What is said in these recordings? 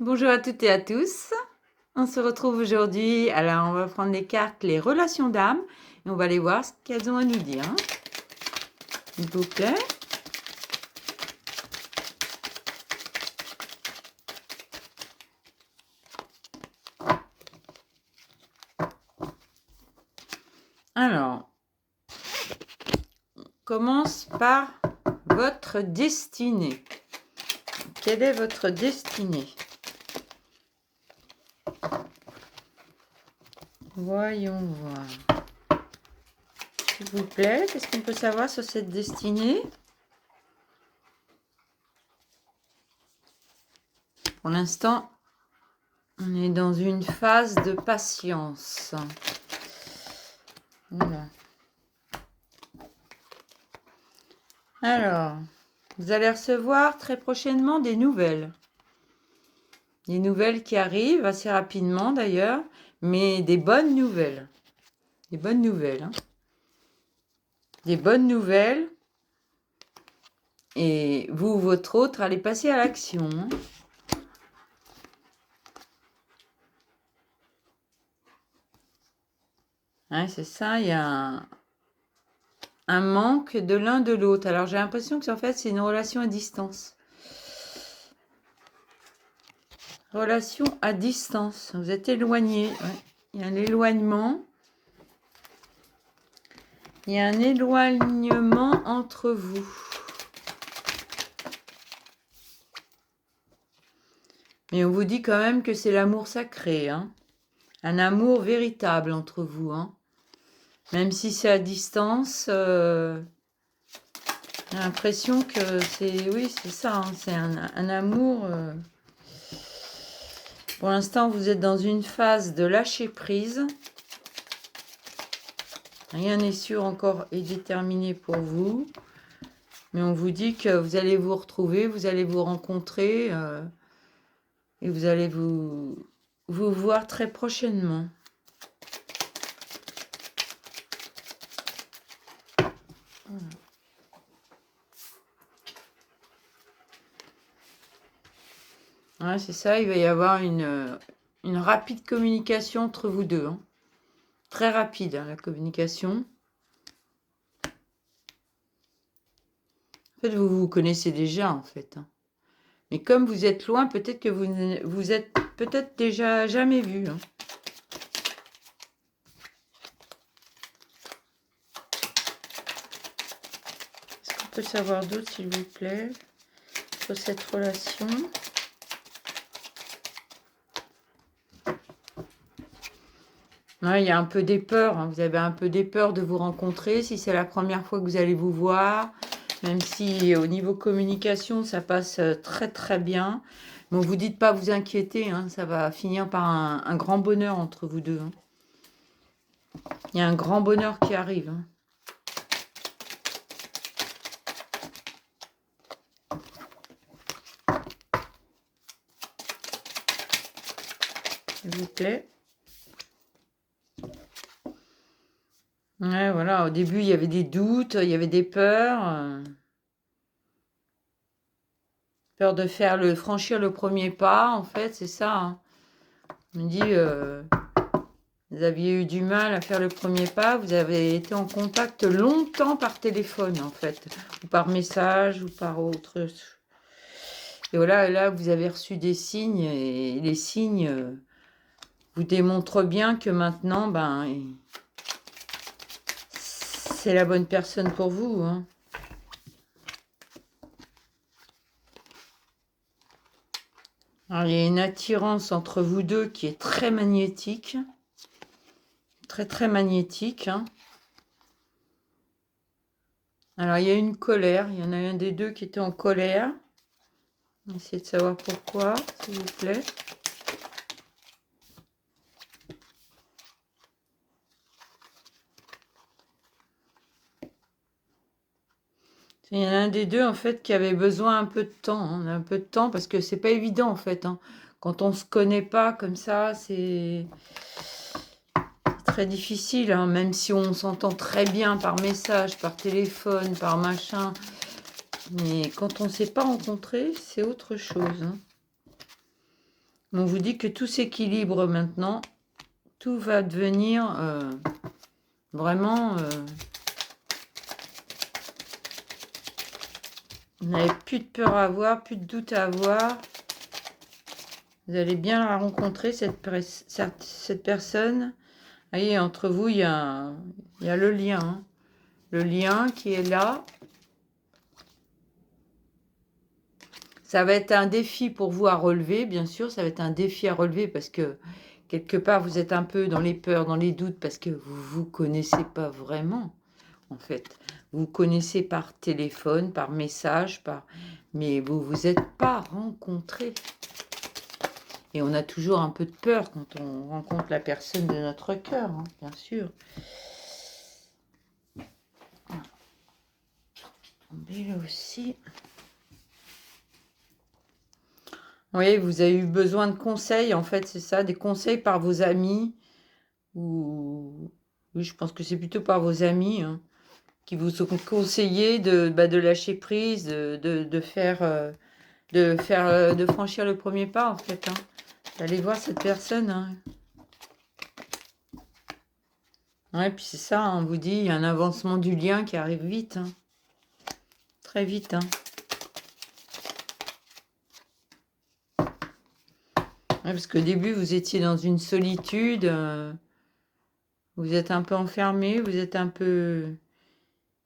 Bonjour à toutes et à tous. On se retrouve aujourd'hui. Alors, on va prendre les cartes, les relations d'âme, et on va aller voir ce qu'elles ont à nous dire. S'il vous plaît. Alors, on commence par votre destinée. Quelle est votre destinée? Voyons voir. S'il vous plaît, qu'est-ce qu'on peut savoir sur cette destinée? Pour l'instant, on est dans une phase de patience. Voilà. Alors, vous allez recevoir très prochainement des nouvelles. Des nouvelles qui arrivent assez rapidement d'ailleurs, mais des bonnes nouvelles. Des bonnes nouvelles. Hein. Des bonnes nouvelles. Et vous ou votre autre, allez passer à l'action. Hein. Ouais, c'est ça, il y a un manque de l'un de l'autre. Alors j'ai l'impression que en fait c'est une relation à distance. Relation à distance. Vous êtes éloigné. Ouais. Il y a un éloignement. Il y a un éloignement entre vous. Mais on vous dit quand même que c'est l'amour sacré. Hein. Un amour véritable entre vous. Hein. Même si c'est à distance, j'ai l'impression que c'est... Oui, c'est ça. Hein. C'est un amour... Pour l'instant, vous êtes dans une phase de lâcher prise. Rien n'est sûr encore et déterminé pour vous. Mais on vous dit que vous allez vous retrouver, vous allez vous rencontrer et vous allez vous voir très prochainement. Voilà. Ouais, c'est ça, il va y avoir une rapide communication entre vous deux. Hein. Très rapide, hein, la communication. En fait, vous vous connaissez déjà, en fait. Hein. Mais comme vous êtes loin, peut-être que vous êtes peut-être déjà jamais vu. Hein. Est-ce qu'on peut savoir d'autre, s'il vous plaît, sur cette relation? Ouais, il y a un peu des peurs. Hein. Vous avez un peu des peurs de vous rencontrer si c'est la première fois que vous allez vous voir. Même si au niveau communication, ça passe très très bien. Mais vous dites pas vous inquiéter. Hein. Ça va finir par un grand bonheur entre vous deux. Hein. Il y a un grand bonheur qui arrive. Hein. S'il vous plaît. Ouais, voilà. Au début, il y avait des doutes, il y avait des peurs. Peur de franchir le premier pas, en fait, c'est ça. Hein. On me dit, vous aviez eu du mal à faire le premier pas, vous avez été en contact longtemps par téléphone, en fait, ou par message, ou par autre. Et voilà, là, vous avez reçu des signes, et les signes vous démontrent bien que maintenant, c'est la bonne personne pour vous. Hein. Alors, il y a une attirance entre vous deux qui est très magnétique. Très, très magnétique. Hein. Alors, il y a une colère. Il y en a un des deux qui était en colère. On va essayer de savoir pourquoi, s'il vous plaît. Il y en a un des deux, en fait, qui avait besoin un peu de temps. Hein. Un peu de temps, parce que c'est pas évident, en fait. Hein. Quand on se connaît pas comme ça, c'est très difficile. Hein. Même si on s'entend très bien par message, par téléphone, par machin. Mais quand on ne s'est pas rencontré, c'est autre chose. Hein. On vous dit que tout s'équilibre maintenant. Tout va devenir vraiment... vous n'avez plus de peur à avoir, plus de doute à avoir. Vous allez bien la rencontrer, cette personne. Vous voyez, entre vous, il y a le lien. Hein. Le lien qui est là. Ça va être un défi pour vous à relever, bien sûr. Ça va être un défi à relever parce que, quelque part, vous êtes un peu dans les peurs, dans les doutes, parce que vous ne vous connaissez pas vraiment, en fait. Vous connaissez par téléphone, par message, mais vous ne vous êtes pas rencontrés. Et on a toujours un peu de peur quand on rencontre la personne de notre cœur, hein, bien sûr. Tomber là aussi. Oui, vous avez eu besoin de conseils, en fait, c'est ça, des conseils par vos amis. Ou oui, je pense que c'est plutôt par vos amis hein, qui vous ont conseillé de lâcher prise, de franchir le premier pas, en fait. Hein. Allez voir cette personne. Hein. Ouais, puis c'est ça, hein, on vous dit, il y a un avancement du lien qui arrive vite. Hein. Très vite. Hein. Ouais, parce qu'au début, vous étiez dans une solitude. Vous êtes un peu enfermé, vous êtes un peu...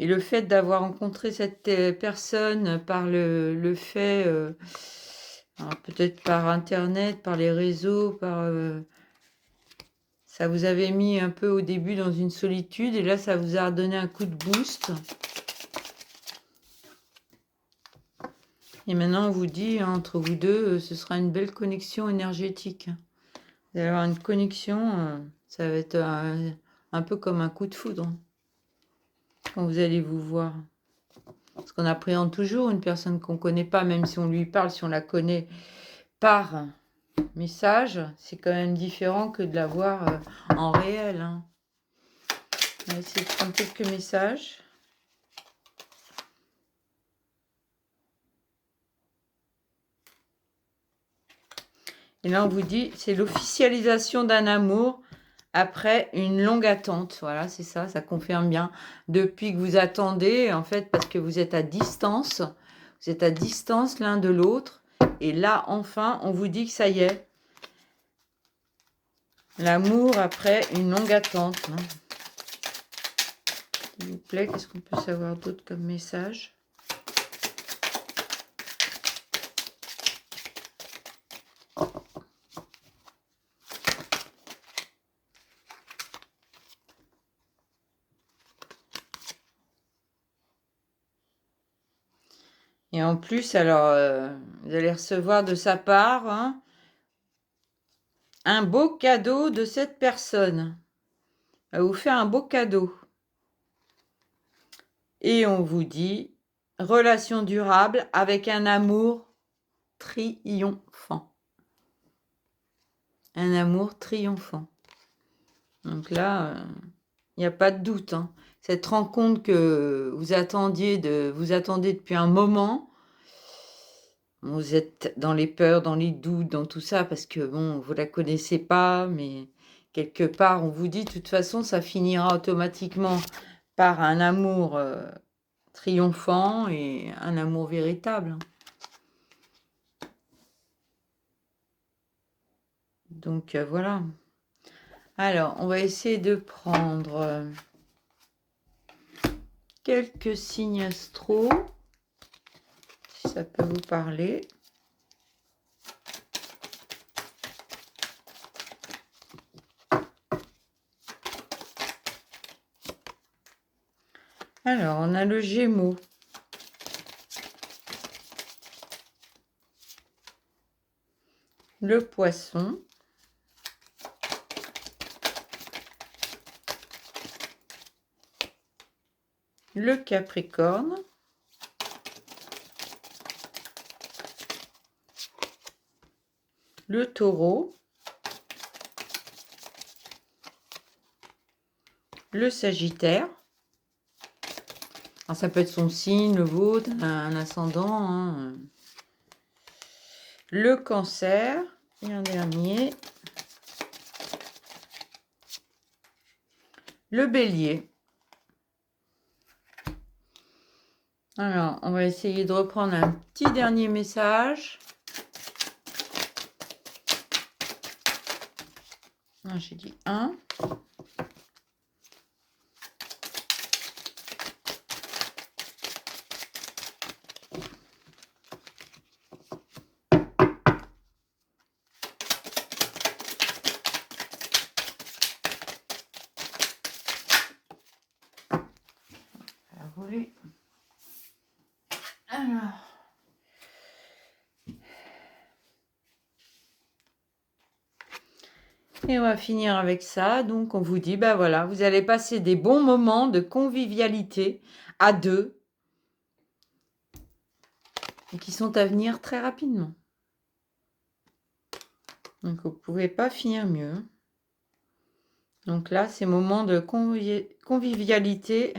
Et le fait d'avoir rencontré cette personne par le fait, peut-être par Internet, par les réseaux, ça vous avait mis un peu au début dans une solitude et là, ça vous a donné un coup de boost. Et maintenant, on vous dit, entre vous deux, ce sera une belle connexion énergétique. Vous allez avoir une connexion, ça va être un peu comme un coup de foudre quand vous allez vous voir. Parce qu'on appréhende toujours une personne qu'on ne connaît pas, même si on lui parle, si on la connaît par message, c'est quand même différent que de la voir en réel. Hein. On va essayer de prendre quelques messages. Et là, on vous dit, c'est l'officialisation d'un amour après une longue attente. Voilà, c'est ça, ça confirme bien. Depuis que vous attendez, en fait, parce que vous êtes à distance, l'un de l'autre. Et là, enfin, on vous dit que ça y est. L'amour après une longue attente. Hein. S'il vous plaît, qu'est-ce qu'on peut savoir d'autre comme message ? Et en plus, alors, vous allez recevoir de sa part hein, un beau cadeau de cette personne. Elle va vous faire un beau cadeau. Et on vous dit, relation durable avec un amour triomphant. Un amour triomphant. Donc là, il n'y a pas de doute. Hein. Cette rencontre que vous attendez depuis un moment, vous êtes dans les peurs, dans les doutes, dans tout ça, parce que bon, vous la connaissez pas, mais quelque part, on vous dit, de toute façon, ça finira automatiquement par un amour triomphant et un amour véritable. Donc voilà. Alors, on va essayer de prendre quelques signes astro, si ça peut vous parler. Alors, on a le Gémeaux. Le Poisson. Le Capricorne. Le Taureau. Le Sagittaire. Alors, ça peut être son signe, le vôtre, un ascendant. Hein. Le Cancer. Et un dernier. Le bélier. Alors, on va essayer de reprendre un petit dernier message. J'ai dit 1. Alors. Et on va finir avec ça. Donc, on vous dit, ben voilà, vous allez passer des bons moments de convivialité à deux et qui sont à venir très rapidement. Donc, vous ne pouvez pas finir mieux. Donc là, ces moments de convivialité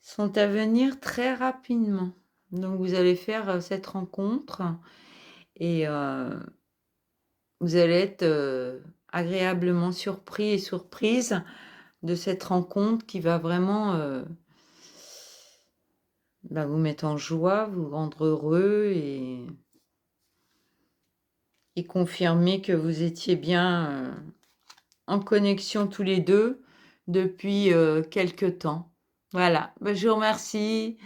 sont à venir très rapidement. Donc, vous allez faire cette rencontre et vous allez être agréablement surpris et surprise de cette rencontre qui va vraiment vous mettre en joie, vous rendre heureux et confirmer que vous étiez bien en connexion tous les deux depuis quelque temps. Voilà, je vous remercie.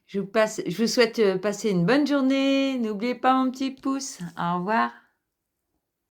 Je vous souhaite passer une bonne journée. N'oubliez pas mon petit pouce. Au revoir.